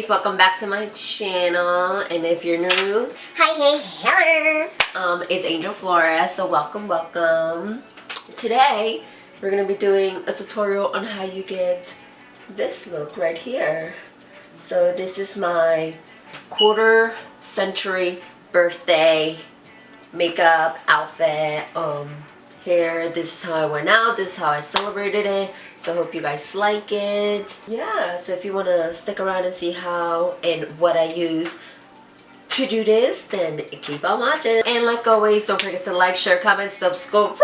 guys, welcome back to my channel, and if you're new, hi, hey, hello. It's Angel Flores, so welcome. Today we're gonna be doing a tutorial on how you get this look right here. So this is my quarter century birthday makeup outfit. Here, this is how I went out, this is how I celebrated it, so I hope you guys like it. Yeah, so if you want to stick around and see how and what I use to do this, then keep on watching. And like always, don't forget to like, share, comment, subscribe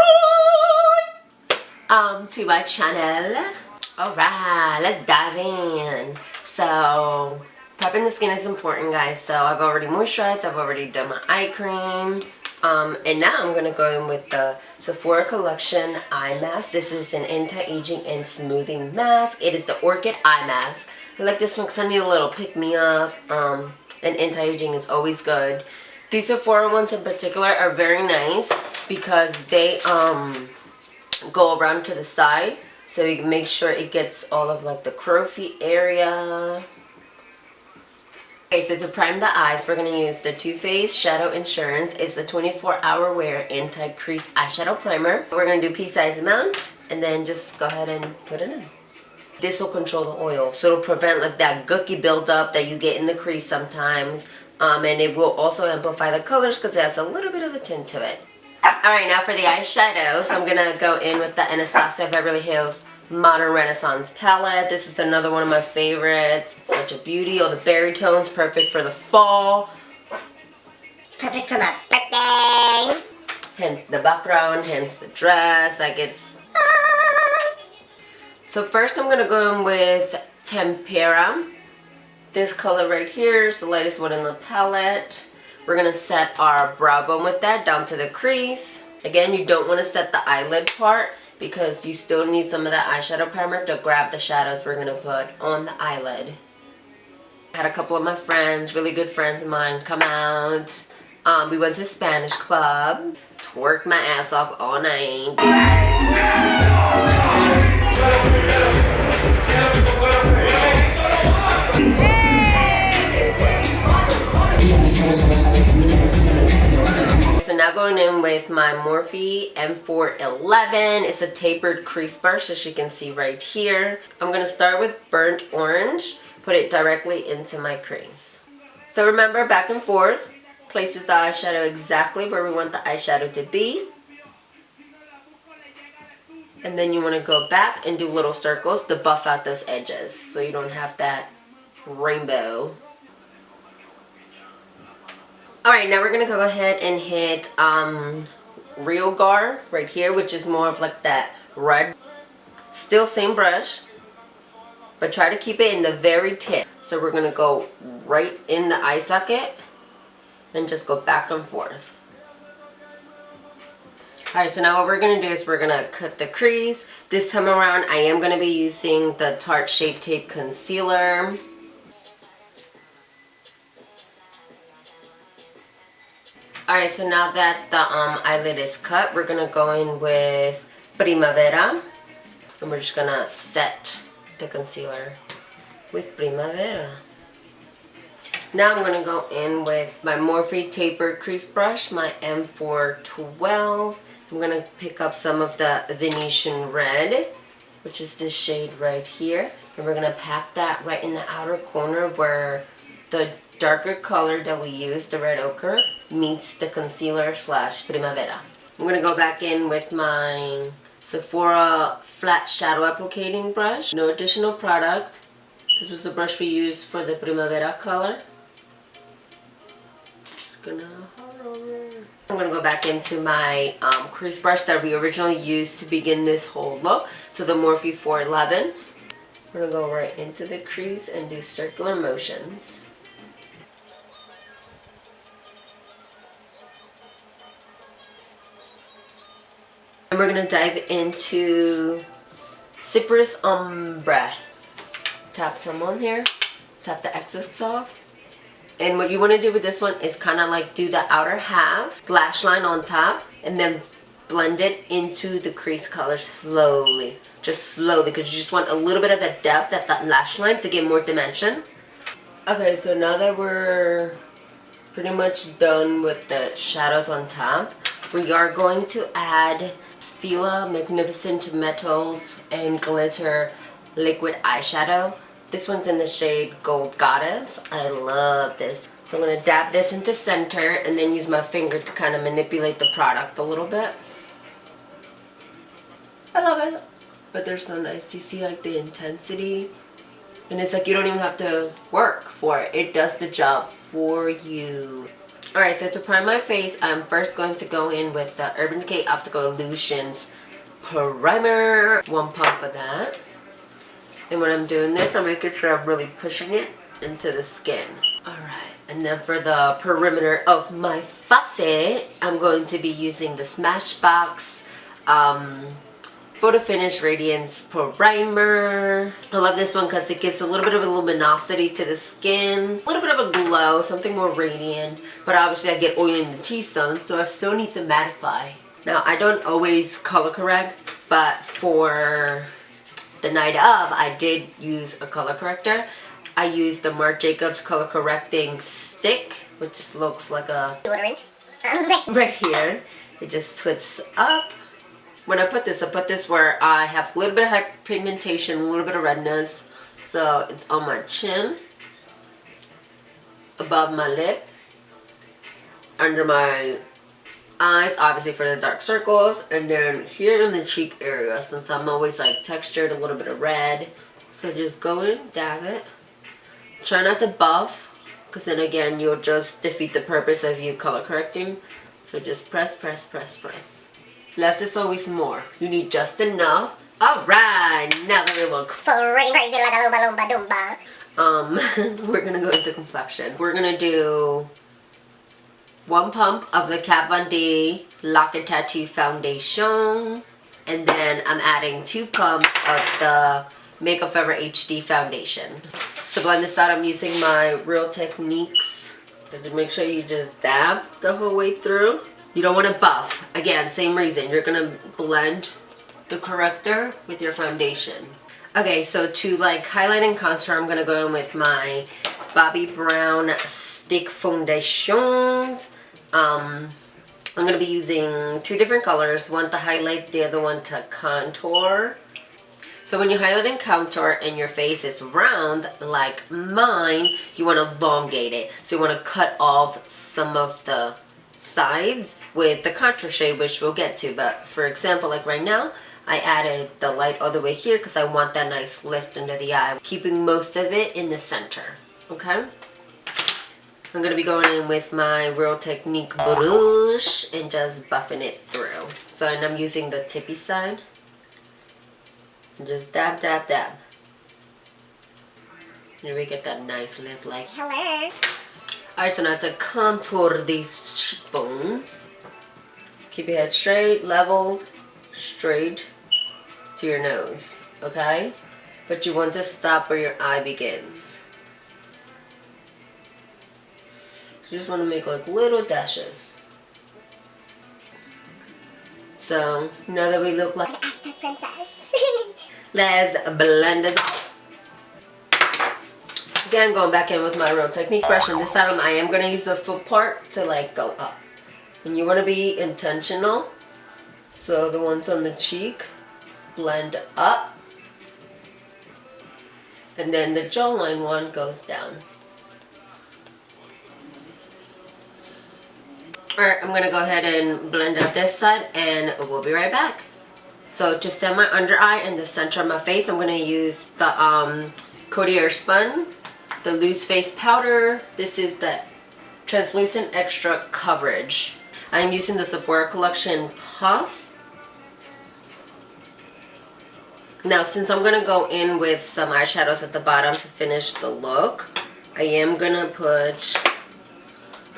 to my channel. Alright, let's dive in. So prepping the skin is important, guys. So I've already moisturized, I've already done my eye cream. And now I'm going to go in with the Sephora Collection Eye Mask. This is an anti-aging and smoothing mask. It is the Orchid Eye Mask. I like this one because I need a little pick-me-up. And anti-aging is always good. These Sephora ones in particular are very nice because they go around to the side. So you can make sure it gets all of like the crow's feet area. Okay, so to prime the eyes, we're going to use the Too Faced Shadow Insurance. It's the 24-hour wear anti-crease eyeshadow primer. We're going to do pea-size amount and then just go ahead and put it in. This will control the oil, so it'll prevent like that gooky buildup that you get in the crease sometimes. And it will also amplify the colors because it has a little bit of a tint to it. Alright, now for the eyeshadows, I'm going to go in with the Anastasia Beverly Hills Modern Renaissance palette. This is another one of my favorites. It's such a beauty. All the berry tones, perfect for the fall. Perfect for my birthday. Hence the background, hence the dress. Like it's fun. So first I'm going to go in with Tempera. This color right here is the lightest one in the palette. We're going to set our brow bone with that down to the crease. Again, you don't want to set the eyelid part, because you still need some of that eyeshadow primer to grab the shadows we're going to put on the eyelid. I had a couple of my friends, really good friends of mine, come out. We went to a Spanish club, twerked my ass off all night. So now going in with my Morphe M411. It's a tapered crease brush, as you can see right here. I'm going to start with burnt orange, put it directly into my crease. So remember, back and forth places the eyeshadow exactly where we want the eyeshadow to be. And then you want to go back and do little circles to buff out those edges so you don't have that rainbow. Alright, now we're going to go ahead and hit Real Gar right here, which is more of like that red. Still same brush, but try to keep it in the very tip. So we're going to go right in the eye socket and just go back and forth. Alright, so now what we're going to do is we're going to cut the crease. This time around I am going to be using the Tarte Shape Tape Concealer. Alright, so now that the eyelid is cut, we're going to go in with Primavera. And we're just going to set the concealer with Primavera. Now I'm going to go in with my Morphe Tapered Crease Brush, my M412. I'm going to pick up some of the Venetian Red, which is this shade right here. And we're going to pack that right in the outer corner where the darker color that we use, the red ochre, meets the concealer slash Primavera. I'm going to go back in with my Sephora Flat Shadow Applicating Brush. No additional product. This was the brush we used for the Primavera color. I'm going to go back into my crease brush that we originally used to begin this whole look. So the Morphe 411. We're going to go right into the crease and do circular motions. And we're going to dive into Cypress Ombre. Tap some on here. Tap the excess off. And what you want to do with this one is kind of like do the outer half, lash line on top, and then blend it into the crease color slowly. Just slowly, because you just want a little bit of that depth at that lash line to get more dimension. Okay, so now that we're pretty much done with the shadows on top, we are going to add Stila Magnificent Metals and Glitter Liquid Eyeshadow. This one's in the shade Gold Goddess. I love this. So I'm going to dab this into center and then use my finger to kind of manipulate the product a little bit. I love it. But they're so nice. You see like the intensity? And it's like you don't even have to work for it. It does the job for you. Alright, so to prime my face, I'm first going to go in with the Urban Decay Optical Illusions Primer. One pump of that. And when I'm doing this, I'm making sure I'm really pushing it into the skin. Alright, and then for the perimeter of my facet, I'm going to be using the Smashbox Photo Finish Radiance Primer. I love this one because it gives a little bit of luminosity to the skin, a little bit of a glow, something more radiant, but obviously I get oil in the T-zone, so I still need to mattify. Now, I don't always color correct, but for the night of, I did use a color corrector. I used the Marc Jacobs color correcting stick, which just looks like a deodorant. right here. It just twists up. When I put this where I have a little bit of hyperpigmentation, a little bit of redness. So it's on my chin, above my lip, under my eyes, obviously for the dark circles, and then here in the cheek area, since I'm always like textured, a little bit of red. So just go in, dab it. Try not to buff, because then again you'll just defeat the purpose of you color correcting. So just press, press, press, press. Less is always more. You need just enough. Alright, now that we look Freaking crazy like a lumba dumba. we're gonna go into complexion. We're gonna do one pump of the Kat Von D Lock and Tattoo Foundation, and then I'm adding 2 pumps of the Makeup Forever HD Foundation. To blend this out, I'm using my Real Techniques. Just make sure you just dab the whole way through. You don't want to buff. Again, same reason. You're going to blend the corrector with your foundation. Okay, so to like highlight and contour, I'm going to go in with my Bobbi Brown Stick Foundations. I'm going to be using 2 different colors. One to highlight, the other one to contour. So when you highlight and contour and your face is round like mine, you want to elongate it. So you want to cut off some of the sides with the contour shade, which we'll get to. But for example, like right now, I added the light all the way here because I want that nice lift under the eye, keeping most of it in the center. Okay? I'm going to be going in with my Real Technique brush and just buffing it through. So and I'm using the tippy side. And just dab, dab, dab. And we get that nice lift like Hello. Alright, so now to contour these cheekbones. Keep your head straight, leveled, straight to your nose, okay? But you want to stop where your eye begins. So you just want to make like little dashes. So now that we look like an Aztec princess. let's blend it out. Again, going back in with my Real Technique brush, and this time I am going to use the full part to like go up. And you want to be intentional. So the ones on the cheek blend up. And then the jawline one goes down. Alright, I'm going to go ahead and blend out this side and we'll be right back. So to set my under eye and the center of my face, I'm going to use the Coty Airspun, the Loose Face Powder. This is the Translucent Extra Coverage. I'm using the Sephora Collection Puff. Now, since I'm going to go in with some eyeshadows at the bottom to finish the look, I am going to put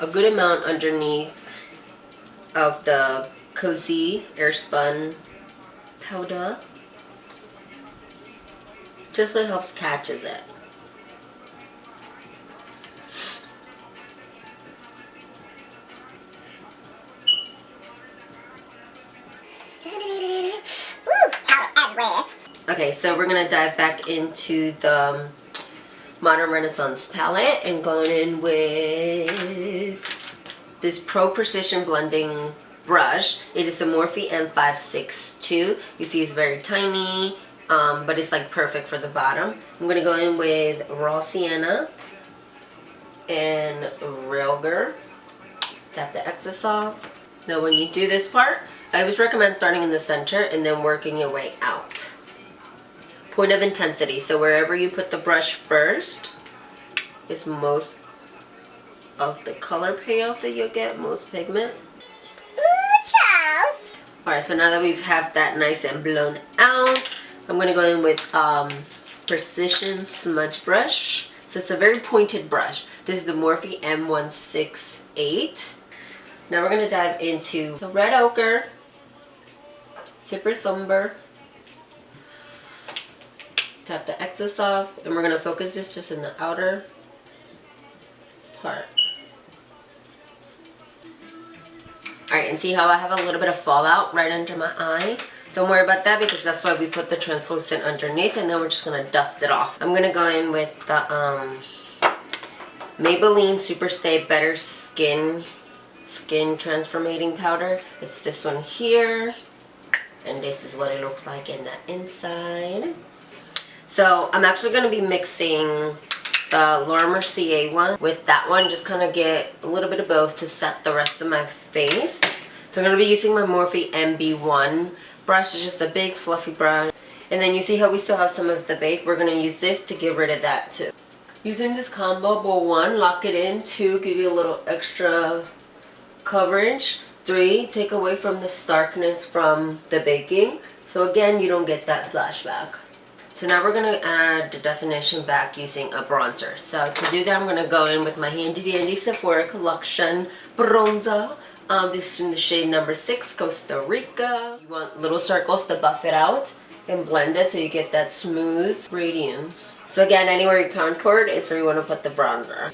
a good amount underneath of the Cozy Airspun powder. Just so it helps catches it. Woo! Powder everywhere. Okay, so we're going to dive back into the Modern Renaissance palette and going in with this Pro Precision Blending brush. It is the Morphe M562. You see it's very tiny, but it's like perfect for the bottom. I'm going to go in with Raw Sienna and Railger. Tap the excess off. Now when you do this part, I always recommend starting in the center and then working your way out. Point of intensity, so wherever you put the brush first is most of the color payoff that you'll get, most pigment. Alright, so now that we have that nice and blown out, I'm going to go in with Precision Smudge Brush. So it's a very pointed brush. This is the Morphe M168. Now we're going to dive into the Red Ochre, Super Somber. Tap the excess off, and we're going to focus this just in the outer part. Alright, and see how I have a little bit of fallout right under my eye? Don't worry about that because that's why we put the translucent underneath, and then we're just going to dust it off. I'm going to go in with the Maybelline Super Stay Better Skin Transformating Powder. It's this one here, and this is what it looks like in the inside. So I'm actually going to be mixing the Laura Mercier one with that one, just kind of get a little bit of both to set the rest of my face. So I'm going to be using my Morphe MB1 brush. It's just a big fluffy brush. And then you see how we still have some of the bake? We're going to use this to get rid of that too. Using this combo, bowl 1, lock it in. 2, give you a little extra coverage. 3, take away from the starkness from the baking. So again, you don't get that flashback. So now we're going to add the definition back using a bronzer. So to do that, I'm going to go in with my handy dandy Sephora Collection bronzer. This is in the shade number 6, Costa Rica. You want little circles to buff it out and blend it so you get that smooth radiance. So again, anywhere you contoured is where you want to put the bronzer.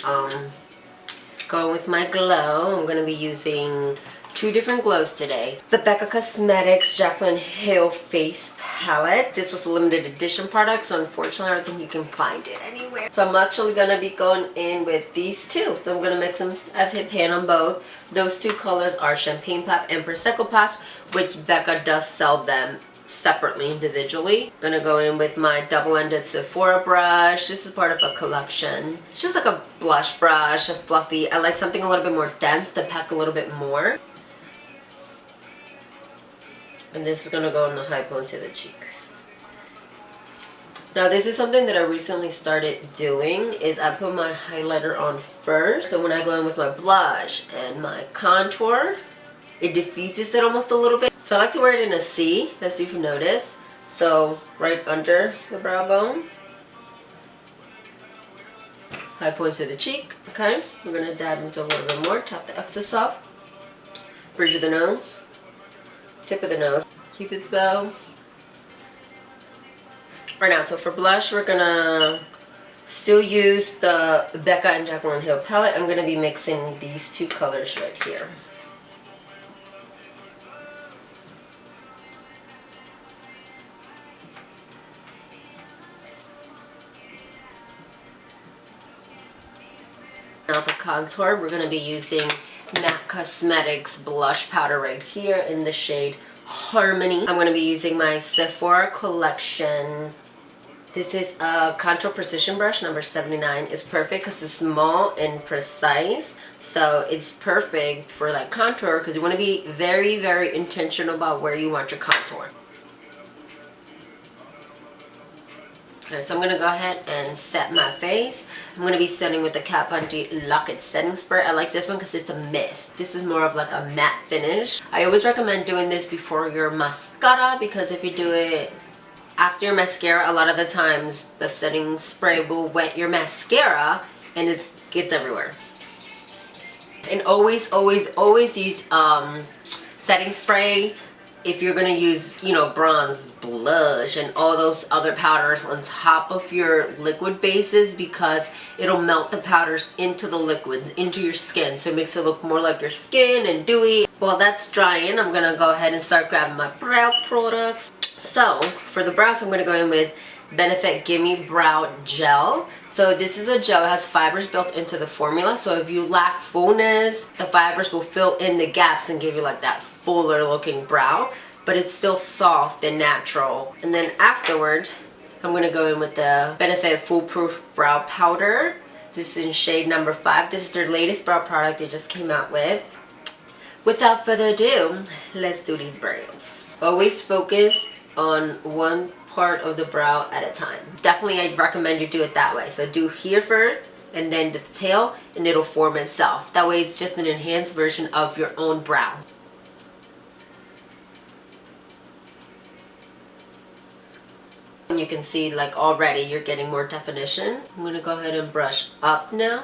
Going with my glow, I'm going to be using 2 different glows today. The BECCA Cosmetics Jaclyn Hill Face Palette. This was a limited edition product, so unfortunately I don't think you can find it anywhere. So I'm actually going to be going in with these 2. So I'm going to mix them. I've hit pan on both. Those 2 colors are Champagne Pop and Prosecco Pop, which BECCA does sell them separately, individually. I'm going to go in with my double-ended Sephora brush. This is part of a collection. It's just like a blush brush, a fluffy. I like something a little bit more dense to pack a little bit more. And this is going to go in the high point to the cheek. Now this is something that I recently started doing, is I put my highlighter on first. So when I go in with my blush and my contour, it diffuses it almost a little bit. So I like to wear it in a C, as you've noticed. So right under the brow bone. High point to the cheek. Okay, we're going to dab into a little bit more. Tap the excess off. Bridge of the nose. Tip of the nose. Cupid's bow. Right now, so for blush, we're gonna still use the BECCA and Jaclyn Hill palette. I'm gonna be mixing these 2 colors right here. Now to contour, we're gonna be using MAC Cosmetics blush powder right here in the shade Harmony. I'm going to be using my Sephora Collection. This is a Contour Precision Brush number 79. It's perfect because it's small and precise. So it's perfect for like contour because you want to be very, very intentional about where you want your contour. Okay, so I'm going to go ahead and set my face. I'm going to be setting with the Kat Von D Lock It Setting Spray. I like this one because it's a mist. This is more of like a matte finish. I always recommend doing this before your mascara because if you do it after your mascara, a lot of the times the setting spray will wet your mascara and it gets everywhere. And always, always, always use setting spray if you're going to use, you know, bronze, blush, and all those other powders on top of your liquid bases because it'll melt the powders into the liquids, into your skin. So it makes it look more like your skin and dewy. While that's drying, I'm going to go ahead and start grabbing my brow products. So for the brows, I'm going to go in with Benefit Gimme Brow Gel. So this is a gel. It has fibers built into the formula. So if you lack fullness, the fibers will fill in the gaps and give you like that fuller looking brow. But it's still soft and natural. And then afterwards, I'm going to go in with the Benefit Foolproof Brow Powder. This is in shade number 5. This is their latest brow product they just came out with. Without further ado, let's do these brows. Always focus on one part of the brow at a time. Definitely I recommend you do it that way. So do here first and then the tail, and it'll form itself. That way it's just an enhanced version of your own brow. And you can see like already you're getting more definition. I'm going to go ahead and brush up now.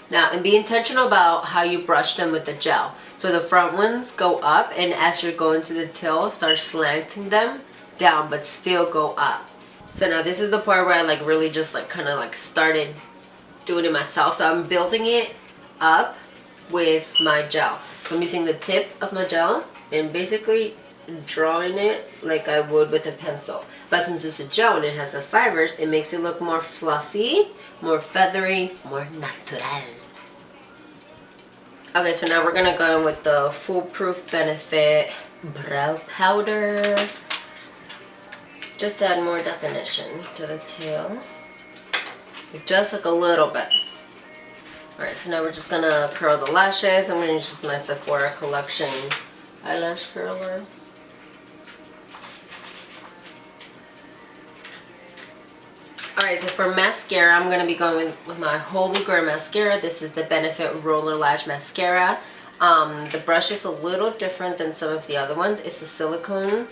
Now, and be intentional about how you brush them with the gel. So the front ones go up, and as you're going to the tail, start slanting them down, but still go up. So now this is the part where I like really just like kind of like started doing it myself. So I'm building it up with my gel. So I'm using the tip of my gel and basically drawing it like I would with a pencil. But since it's a gel and it has the fibers, it makes it look more fluffy, more feathery, more natural. Okay, so now we're gonna go in with the Foolproof Benefit Brow Powder. Just to add more definition to the tail. Just like a little bit. Alright, so now we're just gonna curl the lashes. I'm gonna use my Sephora Collection eyelash curler. Alright, so for mascara, I'm going to be going with my Holy Grail mascara. This is the Benefit Roller Lash Mascara. The brush is a little different than some of the other ones. It's a silicone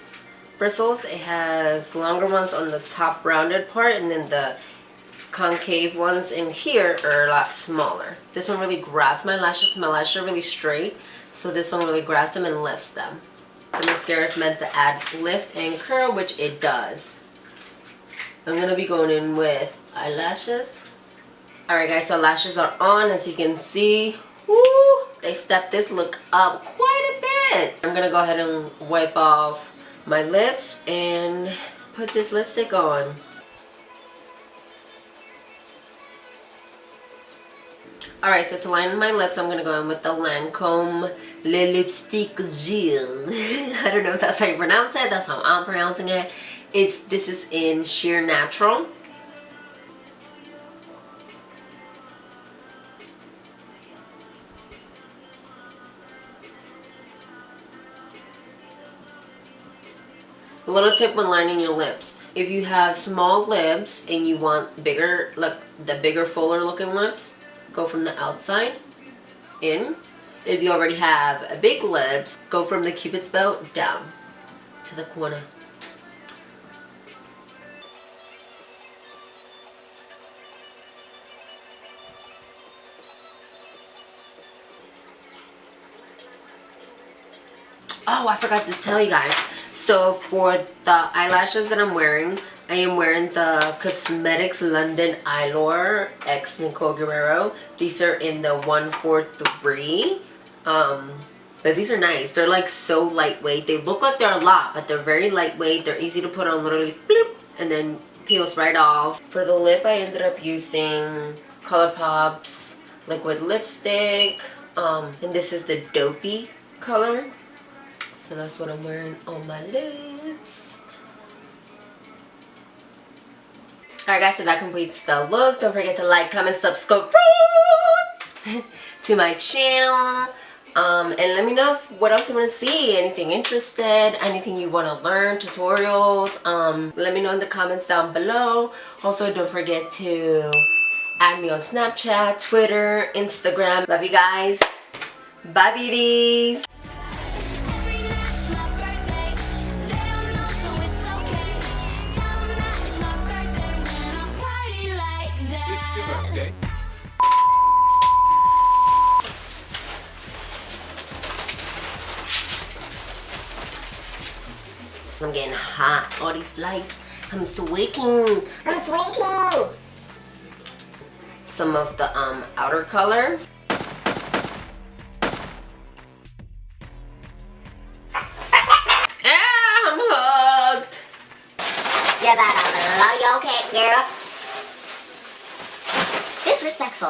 bristles. It has longer ones on the top rounded part, and then the concave ones in here are a lot smaller. This one really grabs my lashes. My lashes are really straight, so this one really grabs them and lifts them. The mascara is meant to add lift and curl, which it does. I'm going to be going in with eyelashes. Alright guys, so lashes are on. As you can see, woo, they stepped this look up quite a bit. I'm going to go ahead and wipe off my lips and put this lipstick on. Alright, so to line my lips, I'm going to go in with the Lancome Le Lipstick Gel. I don't know if that's how you pronounce it. That's how I'm pronouncing it. This is in Sheer Natural. A little tip when lining your lips. If you have small lips and you want bigger, like the bigger fuller looking lips, go from the outside in. If you already have big lips, go from the Cupid's bow down to the corner. Oh, I forgot to tell you guys. So for the eyelashes that I'm wearing, I am wearing the Cosmetics London Eyelure X Nicole Guerrero. These are in the 143. But these are nice. They're like so lightweight. They look like they're a lot, but they're very lightweight. They're easy to put on, literally bloop, and then peels right off. For the lip, I ended up using ColourPop's liquid lipstick. And this is the Dopey color. So that's what I'm wearing on my lips. Alright guys, so that completes the look. Don't forget to like, comment, subscribe to my channel. And let me know what else you want to see. Anything interested, anything you want to learn, tutorials. Let me know in the comments down below. Also, don't forget to add me on Snapchat, Twitter, Instagram. Love you guys. Bye beauties. I'm getting hot. All these lights. I'm sweating. I'm sweating. Some of the outer color. I'm hooked. You better blow your cake, girl. disrespectful.